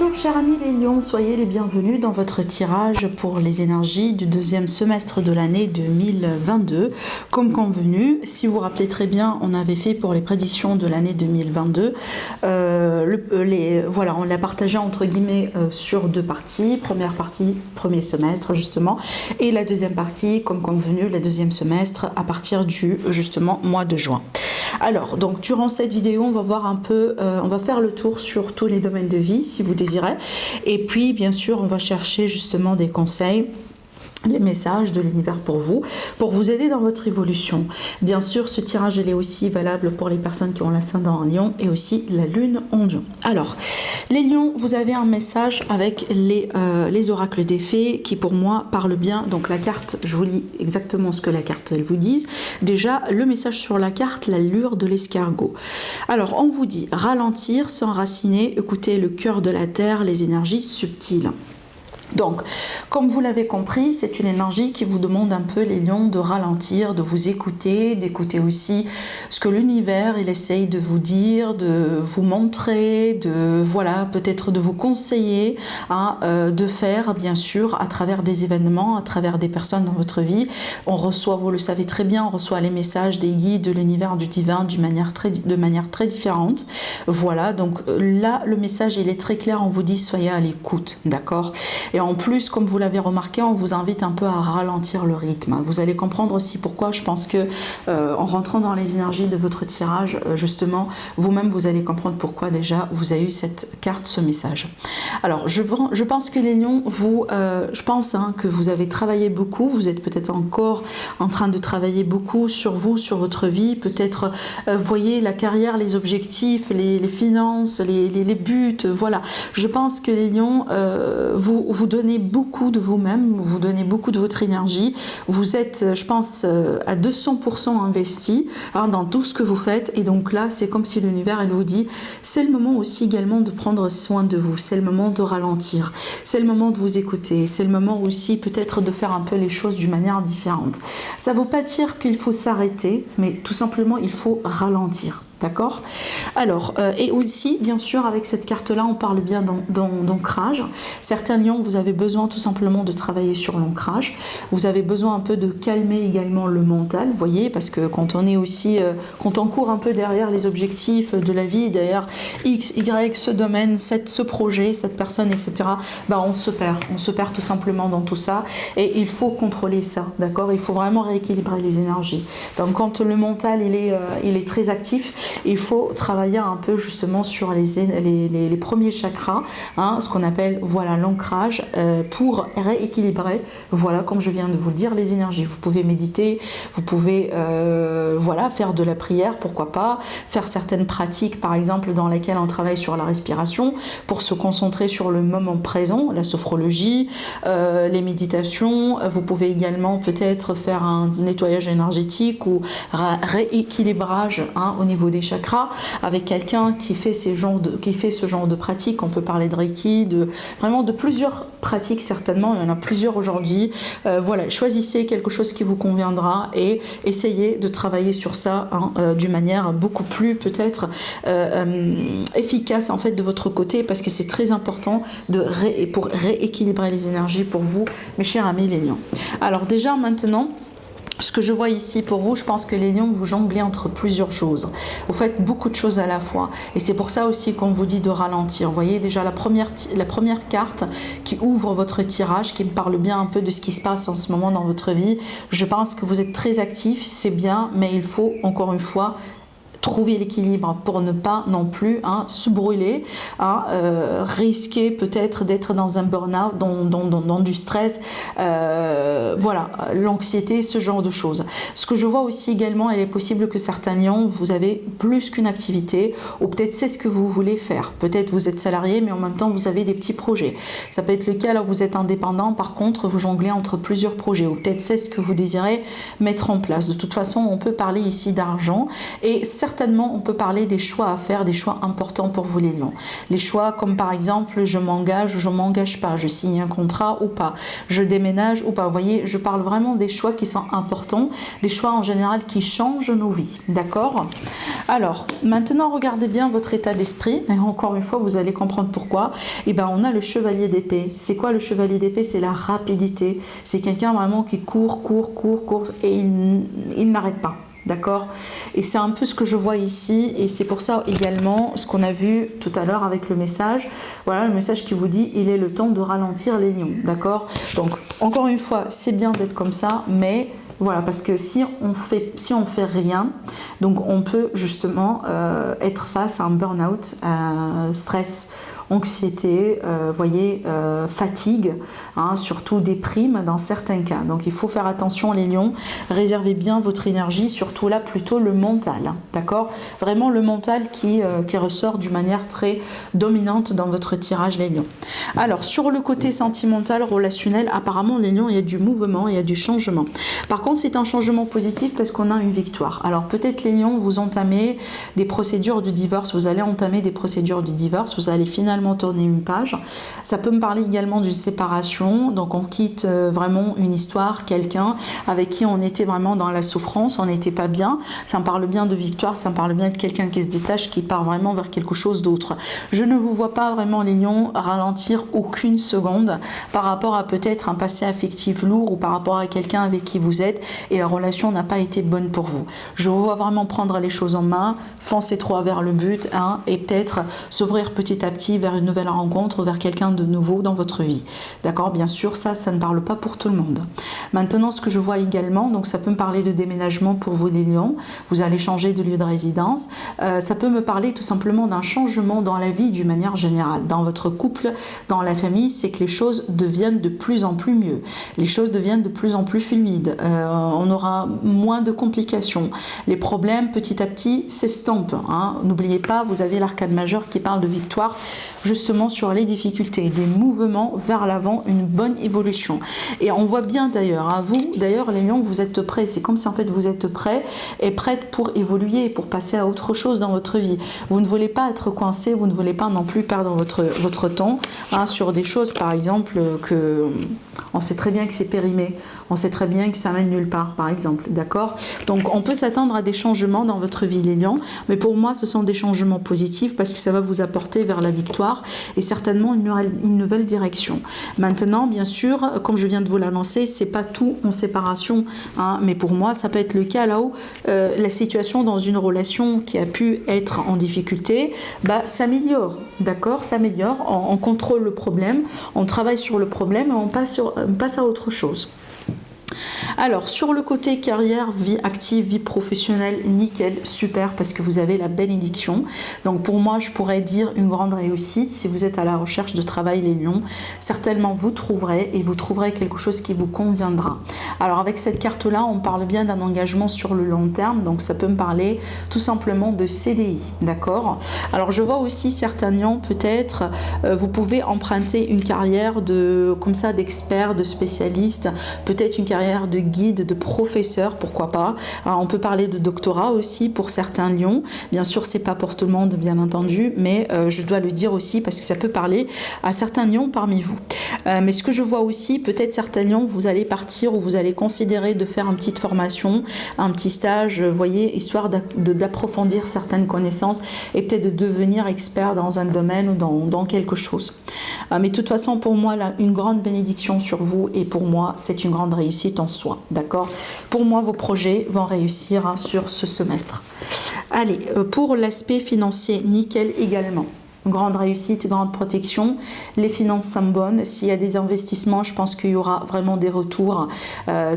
Bonjour chers amis les lions, soyez les bienvenus dans votre tirage pour les énergies du deuxième semestre de l'année 2022. Comme convenu, si vous vous rappelez très bien, on avait fait pour les prédictions de l'année 2022. Voilà, on l'a partagé entre guillemets sur deux parties. Première partie, premier semestre justement, et la deuxième partie, comme convenu, le deuxième semestre à partir du justement mois de juin. Alors, donc durant cette vidéo, on va voir un peu, on va faire le tour sur tous les domaines de vie si vous désirez, et puis bien sûr on va chercher justement des conseils, les messages de l'univers pour vous aider dans votre évolution. Bien sûr, ce tirage il est aussi valable pour les personnes qui ont l'ascendant en lion et aussi la lune en lion. Alors, les lions, vous avez un message avec les oracles des fées qui pour moi parlent bien. Donc la carte, je vous lis exactement ce que la carte elle vous dit. Déjà, le message sur la carte, l'allure de l'escargot. Alors, on vous dit ralentir, s'enraciner, écouter le cœur de la terre, les énergies subtiles. Donc, comme vous l'avez compris, c'est une énergie qui vous demande un peu, les lions, de ralentir, de vous écouter, d'écouter aussi ce que l'univers il essaye de vous dire, de vous montrer, de voilà, peut-être de vous conseiller, de faire bien sûr à travers des événements, à travers des personnes dans votre vie. On reçoit, vous le savez très bien, on reçoit les messages des guides de l'univers, du divin, de manière très différente. Voilà, donc là, le message il est très clair, on vous dit soyez à l'écoute, d'accord ? Et en plus, comme vous l'avez remarqué, on vous invite un peu à ralentir le rythme. Vous allez comprendre aussi pourquoi. Je pense que en rentrant dans les énergies de votre tirage, justement, vous-même, vous allez comprendre pourquoi déjà vous avez eu cette carte, ce message. Alors, je pense que les lions, je pense que vous avez travaillé beaucoup. Vous êtes peut-être encore en train de travailler beaucoup sur vous, sur votre vie. Peut-être, voyez, la carrière, les objectifs, les finances, les buts. Voilà. Je pense que les lions, vous donnez beaucoup de vous-même, vous donnez beaucoup de votre énergie, vous êtes, je pense, à 200% investi dans tout ce que vous faites, et donc là, c'est comme si l'univers, elle vous dit, c'est le moment aussi également de prendre soin de vous, c'est le moment de ralentir, c'est le moment de vous écouter, c'est le moment aussi peut-être de faire un peu les choses d'une manière différente. Ça ne veut pas dire qu'il faut s'arrêter, mais tout simplement, il faut ralentir. D'accord? Alors, et aussi, bien sûr, avec cette carte-là, on parle bien d'ancrage. Certains lions, vous avez besoin tout simplement de travailler sur l'ancrage. Vous avez besoin un peu de calmer également le mental, vous voyez, parce que quand on est aussi, quand on court un peu derrière les objectifs de la vie, derrière X, Y, ce domaine, ce projet, cette personne, etc., on se perd tout simplement dans tout ça, et il faut contrôler ça, d'accord? Il faut vraiment rééquilibrer les énergies. Donc, quand le mental, il est très actif, il faut travailler un peu justement sur les premiers chakras, ce qu'on appelle voilà l'ancrage, pour rééquilibrer, voilà, comme je viens de vous le dire, les énergies. Vous pouvez méditer, vous pouvez voilà, faire de la prière, pourquoi pas, faire certaines pratiques par exemple dans lesquelles on travaille sur la respiration pour se concentrer sur le moment présent, la sophrologie, les méditations. Vous pouvez également peut-être faire un nettoyage énergétique ou rééquilibrage au niveau des chakras avec quelqu'un qui fait ce genre de pratique. On peut parler de Reiki, vraiment de plusieurs pratiques, certainement il y en a plusieurs aujourd'hui. Voilà, choisissez quelque chose qui vous conviendra et essayez de travailler sur ça d'une manière beaucoup plus peut-être efficace en fait de votre côté, parce que c'est très important pour rééquilibrer les énergies pour vous, mes chers amis les lions. Alors déjà maintenant, ce que je vois ici pour vous, je pense que les lions, vous jonglez entre plusieurs choses. Vous faites beaucoup de choses à la fois. Et c'est pour ça aussi qu'on vous dit de ralentir. Vous voyez déjà la première carte qui ouvre votre tirage, qui me parle bien un peu de ce qui se passe en ce moment dans votre vie. Je pense que vous êtes très actif, c'est bien, mais il faut encore une fois trouver l'équilibre pour ne pas non plus se brûler, risquer peut-être d'être dans un burn-out, dans du stress, voilà, l'anxiété, ce genre de choses. Ce que je vois aussi également, il est possible que certains lions, vous avez plus qu'une activité, ou peut-être c'est ce que vous voulez faire. Peut-être vous êtes salarié, mais en même temps vous avez des petits projets. Ça peut être le cas, alors vous êtes indépendant, par contre vous jonglez entre plusieurs projets, ou peut-être c'est ce que vous désirez mettre en place. De toute façon, on peut parler ici d'argent, et certains certainement, on peut parler des choix à faire, des choix importants pour vous les lions. Les choix comme par exemple, je m'engage ou je ne m'engage pas, je signe un contrat ou pas, je déménage ou pas. Vous voyez, je parle vraiment des choix qui sont importants, des choix en général qui changent nos vies. D'accord? Alors, maintenant, regardez bien votre état d'esprit. Et encore une fois, vous allez comprendre pourquoi. Et ben, on a le chevalier d'épée. C'est quoi le chevalier d'épée? C'est la rapidité. C'est quelqu'un vraiment qui court et il n'arrête pas. D'accord? Et c'est un peu ce que je vois ici, et c'est pour ça également ce qu'on a vu tout à l'heure avec le message. Voilà le message qui vous dit il est le temps de ralentir les lions. D'accord? Donc encore une fois, c'est bien d'être comme ça, mais voilà, parce que si on fait rien, donc on peut justement être face à un burn-out, stress, anxiété, voyez, fatigue, hein, surtout déprime dans certains cas. Donc il faut faire attention les lions, réservez bien votre énergie, surtout là plutôt le mental, hein, d'accord? Vraiment le mental qui ressort d'une manière très dominante dans votre tirage les lions. Alors sur le côté sentimental, relationnel, apparemment les lions, il y a du mouvement, il y a du changement. Par contre c'est un changement positif parce qu'on a une victoire. Alors peut-être les lions, vous entamez des procédures du divorce, vous allez entamer des procédures du divorce, vous allez finalement tourner une page. Ça peut me parler également d'une séparation, donc on quitte vraiment une histoire, quelqu'un avec qui on était vraiment dans la souffrance, on n'était pas bien. Ça me parle bien de victoire, ça me parle bien de quelqu'un qui se détache, qui part vraiment vers quelque chose d'autre. Je ne vous vois pas vraiment les lions ralentir aucune seconde par rapport à peut-être un passé affectif lourd ou par rapport à quelqu'un avec qui vous êtes et la relation n'a pas été bonne pour vous. Je vous vois vraiment prendre les choses en main, foncer droit vers le but, hein, et peut-être s'ouvrir petit à petit vers une nouvelle rencontre, vers quelqu'un de nouveau dans votre vie. D'accord? Bien sûr, ça ne parle pas pour tout le monde. Maintenant, ce que je vois également, donc ça peut me parler de déménagement pour vous les lions, vous allez changer de lieu de résidence. Ça peut me parler tout simplement d'un changement dans la vie d'une manière générale. Dans votre couple, dans la famille, c'est que les choses deviennent de plus en plus mieux. Les choses deviennent de plus en plus fluides. On aura moins de complications. Les problèmes, petit à petit, s'estompent. Hein. N'oubliez pas, vous avez l'arcane majeur qui parle de victoire justement sur les difficultés, des mouvements vers l'avant, une bonne évolution. Et on voit bien d'ailleurs, à vous, d'ailleurs les lions, vous êtes prêts, c'est comme si en fait vous êtes prêts et prêtes pour évoluer, pour passer à autre chose dans votre vie. Vous ne voulez pas être coincé, vous ne voulez pas non plus perdre votre temps, hein, sur des choses par exemple que on sait très bien que c'est périmé, on sait très bien que ça mène nulle part par exemple, d'accord? Donc on peut s'attendre à des changements dans votre vie les lions, mais pour moi ce sont des changements positifs parce que ça va vous apporter vers la victoire et certainement une nouvelle direction. Maintenant, bien sûr, comme je viens de vous l'annoncer, c'est pas tout en séparation, hein, mais pour moi, ça peut être le cas là où la situation dans une relation qui a pu être en difficulté, s'améliore, d'accord, s'améliore, on contrôle le problème, on travaille sur le problème et on passe à autre chose. Alors, sur le côté carrière, vie active, vie professionnelle, nickel, super, parce que vous avez la bénédiction. Donc, pour moi, je pourrais dire une grande réussite. Si vous êtes à la recherche de travail, les lions, certainement vous trouverez et vous trouverez quelque chose qui vous conviendra. Alors, avec cette carte-là, on parle bien d'un engagement sur le long terme. Donc, ça peut me parler tout simplement de CDI, d'accord? Alors, je vois aussi certains lions, peut-être, vous pouvez emprunter une carrière comme ça, d'expert, de spécialiste, peut-être une carrière de guide, de professeur, pourquoi pas. Alors, on peut parler de doctorat aussi pour certains lions. Bien sûr, c'est pas pour tout le monde, bien entendu, mais je dois le dire aussi parce que ça peut parler à certains lions parmi vous. Mais ce que je vois aussi, peut-être certains lions, vous allez partir ou vous allez considérer de faire une petite formation, un petit stage, vous voyez, histoire d'approfondir certaines connaissances et peut-être de devenir expert dans un domaine ou dans quelque chose. Mais de toute façon, pour moi, là, une grande bénédiction sur vous et pour moi, c'est une grande réussite en soi, d'accord? Pour moi, vos projets vont réussir, hein, sur ce semestre. Allez, pour l'aspect financier, nickel également. Grande réussite, grande protection, les finances sont bonnes. S'il y a des investissements, je pense qu'il y aura vraiment des retours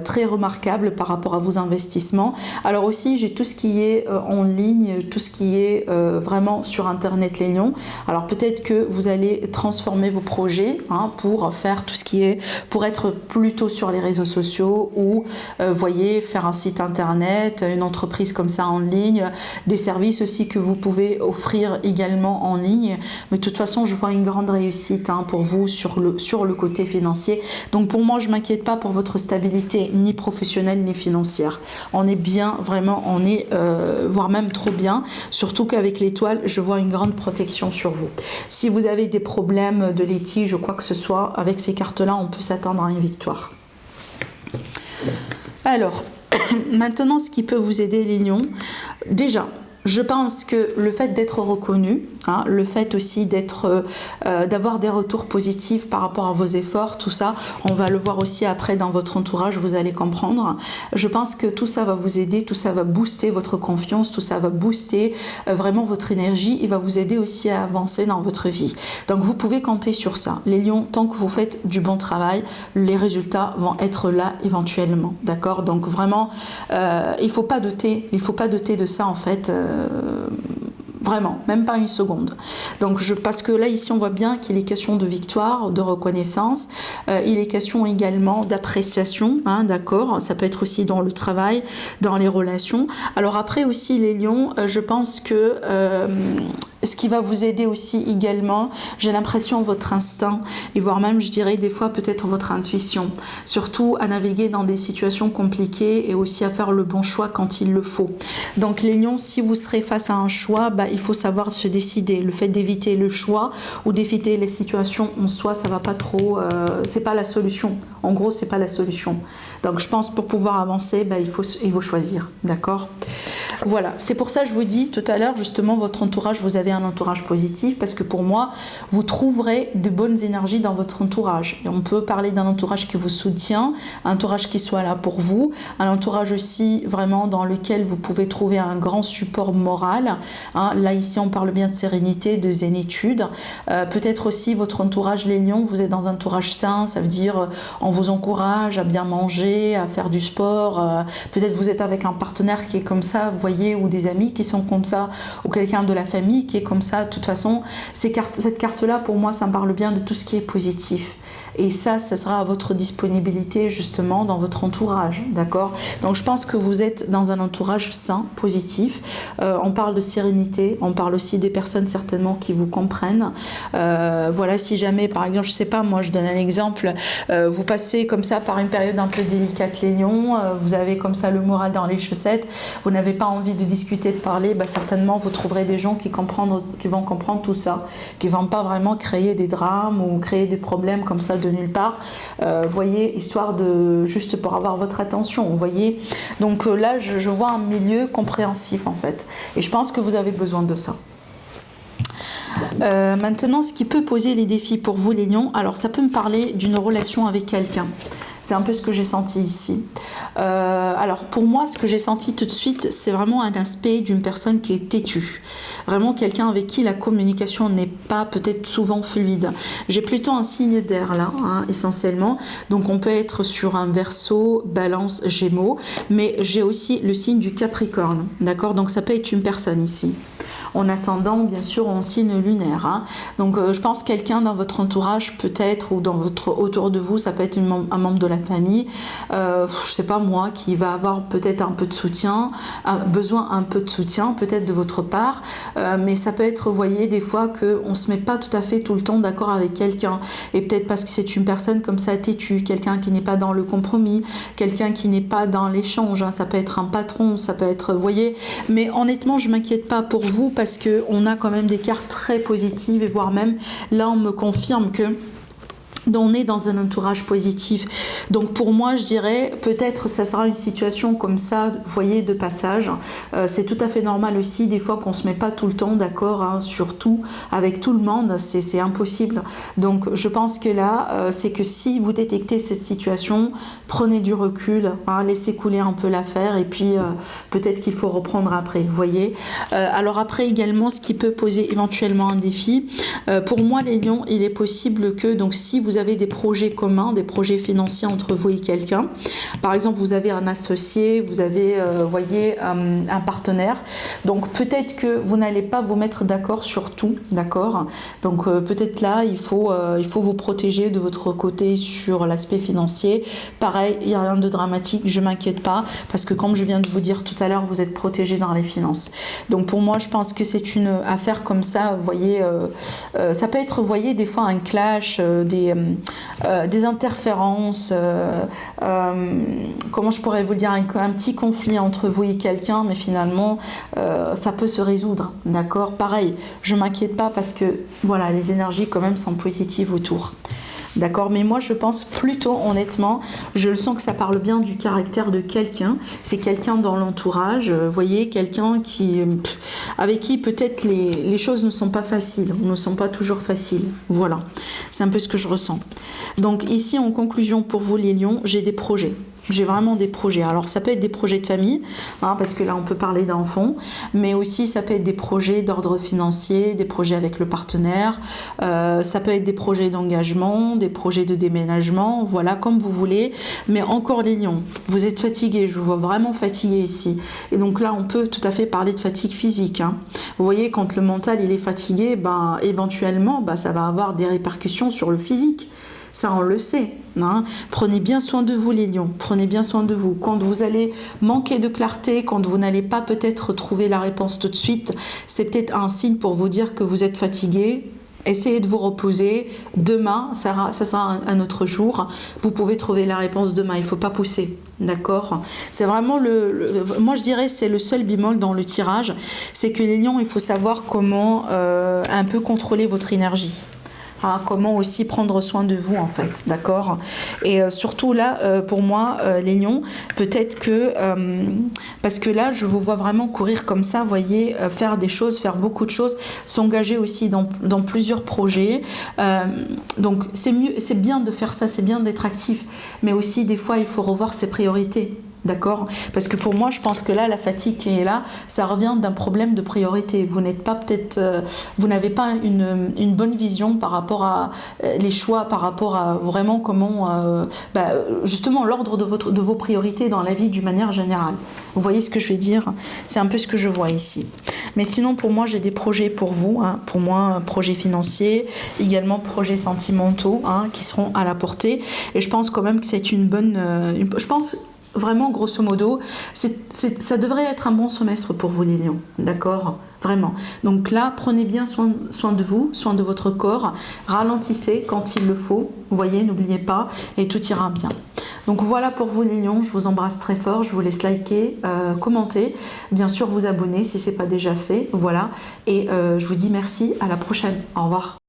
très remarquables par rapport à vos investissements. Alors aussi, j'ai tout ce qui est en ligne, tout ce qui est vraiment sur Internet les lions. Alors peut-être que vous allez transformer vos projets, hein, pour faire tout ce qui est, pour être plutôt sur les réseaux sociaux ou, voyez, faire un site Internet, une entreprise comme ça en ligne, des services aussi que vous pouvez offrir également en ligne. mais de toute façon, je vois une grande réussite pour vous sur le côté financier. Donc pour moi, je ne m'inquiète pas pour votre stabilité, ni professionnelle, ni financière. On est bien, vraiment, on est, voire même trop bien, surtout qu'avec l'étoile, je vois une grande protection sur vous. Si vous avez des problèmes de litige ou quoi que ce soit, avec ces cartes-là, on peut s'attendre à une victoire. Alors, maintenant, ce qui peut vous aider, les lions, déjà, je pense que le fait d'être reconnu, le fait aussi d'avoir des retours positifs par rapport à vos efforts, tout ça, on va le voir aussi après dans votre entourage, vous allez comprendre. Je pense que tout ça va vous aider, tout ça va booster votre confiance, tout ça va booster vraiment votre énergie et va vous aider aussi à avancer dans votre vie. Donc vous pouvez compter sur ça. Les lions, tant que vous faites du bon travail, les résultats vont être là éventuellement. D'accord? Donc vraiment, il ne faut pas douter de ça en fait. Vraiment, même pas une seconde. Donc parce que là ici on voit bien qu'il est question de victoire, de reconnaissance, il est question également d'appréciation, d'accord, ça peut être aussi dans le travail, dans les relations. Alors après aussi les lions, je pense que ce qui va vous aider aussi également, j'ai l'impression votre instinct et voire même je dirais des fois peut-être votre intuition, surtout à naviguer dans des situations compliquées et aussi à faire le bon choix quand il le faut. Donc les lions, si vous serez face à un choix, il faut savoir se décider. Le fait d'éviter le choix ou d'éviter les situations en soi, ça va pas trop, c'est pas la solution. En gros, c'est pas la solution. Donc je pense pour pouvoir avancer, il faut choisir, d'accord? Voilà, c'est pour ça que je vous dis tout à l'heure, justement, votre entourage, vous avez un entourage positif, parce que pour moi, vous trouverez de bonnes énergies dans votre entourage. Et on peut parler d'un entourage qui vous soutient, un entourage qui soit là pour vous, un entourage aussi vraiment dans lequel vous pouvez trouver un grand support moral. Là, ici, on parle bien de sérénité, de zénitude. Peut-être aussi votre entourage, les lions, vous êtes dans un entourage sain, ça veut dire on vous encourage à bien manger, à faire du sport. Peut-être vous êtes avec un partenaire qui est comme ça, vous voyez, ou des amis qui sont comme ça, ou quelqu'un de la famille qui est comme ça. De toute façon, cette carte-là, pour moi, ça me parle bien de tout ce qui est positif. Et ça sera à votre disponibilité justement dans votre entourage, d'accord? Donc je pense que vous êtes dans un entourage sain, positif. On parle de sérénité, on parle aussi des personnes certainement qui vous comprennent. Voilà, si jamais, par exemple, je sais pas, moi je donne un exemple, vous passez comme ça par une période un peu délicate, les lions, vous avez comme ça le moral dans les chaussettes, vous n'avez pas envie de discuter, de parler, certainement vous trouverez des gens qui vont comprendre tout ça, qui ne vont pas vraiment créer des drames ou créer des problèmes comme ça de nulle part, voyez, histoire de juste pour avoir votre attention, vous voyez. Donc là, je vois un milieu compréhensif en fait, et je pense que vous avez besoin de ça. Maintenant, ce qui peut poser les défis pour vous, les lions, alors ça peut me parler d'une relation avec quelqu'un. C'est un peu ce que j'ai senti ici. Alors pour moi, ce que j'ai senti tout de suite, c'est vraiment un aspect d'une personne qui est têtue. Vraiment quelqu'un avec qui la communication n'est pas peut-être souvent fluide. J'ai plutôt un signe d'air là, essentiellement. Donc on peut être sur un Verseau, Balance, Gémeaux, mais j'ai aussi le signe du Capricorne. D'accord? Donc ça peut être une personne ici. En ascendant, bien sûr, en signe lunaire. Donc, je pense quelqu'un dans votre entourage, peut-être, ou autour de vous, ça peut être un membre de la famille, je sais pas moi, qui va avoir peut-être un peu de soutien, besoin un peu de soutien, peut-être de votre part, mais ça peut être, vous voyez, des fois qu'on se met pas tout à fait tout le temps d'accord avec quelqu'un, et peut-être parce que c'est une personne comme ça têtue, quelqu'un qui n'est pas dans le compromis, quelqu'un qui n'est pas dans l'échange, ça peut être un patron, ça peut être, vous voyez, mais honnêtement, je m'inquiète pas pour vous, parce qu'on a quand même des cartes très positives et voire même là on me confirme que on est dans un entourage positif. Donc pour moi, je dirais, peut-être ça sera une situation comme ça, vous voyez, de passage. C'est tout à fait normal aussi, des fois qu'on ne se met pas tout le temps d'accord, surtout avec tout le monde, c'est impossible. Donc je pense que là, c'est que si vous détectez cette situation, prenez du recul, laissez couler un peu l'affaire et puis peut-être qu'il faut reprendre après, vous voyez. Alors après également, ce qui peut poser éventuellement un défi, pour moi les lions, il est possible que, donc si vous avez des projets communs, des projets financiers entre vous et quelqu'un. Par exemple, vous avez un associé, vous avez, voyez, un partenaire. Donc peut-être que vous n'allez pas vous mettre d'accord sur tout, d'accord. Donc peut-être là, il faut vous protéger de votre côté sur l'aspect financier. Pareil, il n'y a rien de dramatique, je ne m'inquiète pas, parce que comme je viens de vous dire tout à l'heure, vous êtes protégé dans les finances. Donc pour moi, je pense que c'est une affaire comme ça, vous voyez, ça peut être, vous voyez, des fois un clash, des interférences, comment je pourrais vous le dire, un petit conflit entre vous et quelqu'un, mais finalement, ça peut se résoudre, d'accord. Pareil, je ne m'inquiète pas parce que, voilà, les énergies quand même sont positives autour. D'accord, mais moi je pense plutôt, honnêtement, je le sens que ça parle bien du caractère de quelqu'un. C'est quelqu'un dans l'entourage, vous voyez, quelqu'un avec qui peut-être les choses ne sont pas faciles, ne sont pas toujours faciles. Voilà, c'est un peu ce que je ressens. Donc ici, en conclusion pour vous les lions, j'ai des projets. J'ai vraiment des projets. Alors ça peut être des projets de famille, hein, parce que là on peut parler d'enfants, mais aussi ça peut être des projets d'ordre financier, des projets avec le partenaire, ça peut être des projets d'engagement, des projets de déménagement, voilà, comme vous voulez. Mais encore les lions, vous êtes fatigués, je vous vois vraiment fatigué ici. Et donc là on peut tout à fait parler de fatigue physique, hein. Vous voyez, quand le mental il est fatigué, ben, éventuellement ça va avoir des répercussions sur le physique. Ça, on le sait, hein. Prenez bien soin de vous les lions, prenez bien soin de vous. Quand vous allez manquer de clarté, quand vous n'allez pas peut-être trouver la réponse tout de suite, c'est peut-être un signe pour vous dire que vous êtes fatigué. Essayez de vous reposer. Demain, ça sera un autre jour. Vous pouvez trouver la réponse demain, il ne faut pas pousser. D'accord, c'est vraiment moi je dirais c'est le seul bémol dans le tirage, c'est que les lions, il faut savoir comment un peu contrôler votre énergie. Ah, comment aussi prendre soin de vous en fait, d'accord. Et surtout là, pour moi, les lions, peut-être que, parce que là, je vous vois vraiment courir comme ça, vous voyez, faire des choses, faire beaucoup de choses, s'engager aussi dans plusieurs projets. Donc c'est mieux, c'est bien de faire ça, c'est bien d'être actif, mais aussi des fois, il faut revoir ses priorités. D'accord, parce que pour moi je pense que là la fatigue qui est là, ça revient d'un problème de priorité. Vous n'êtes pas peut-être, vous n'avez pas une bonne vision par rapport à les choix, par rapport à vraiment comment justement l'ordre de vos priorités dans la vie d'une manière générale. Vous voyez ce que je veux dire? C'est un peu ce que je vois ici. Mais sinon pour moi j'ai des projets pour vous, hein. Pour moi projets financiers, également projets sentimentaux, hein, qui seront à la portée. Et je pense quand même que c'est une bonne, je pense vraiment, grosso modo, ça devrait être un bon semestre pour vous les lions, d'accord? Vraiment. Donc là, prenez bien soin de vous, soin de votre corps, ralentissez quand il le faut, vous voyez, n'oubliez pas, et tout ira bien. Donc voilà pour vous les lions, je vous embrasse très fort, je vous laisse liker, commenter, bien sûr vous abonner si ce n'est pas déjà fait, voilà, et je vous dis merci, à la prochaine, au revoir.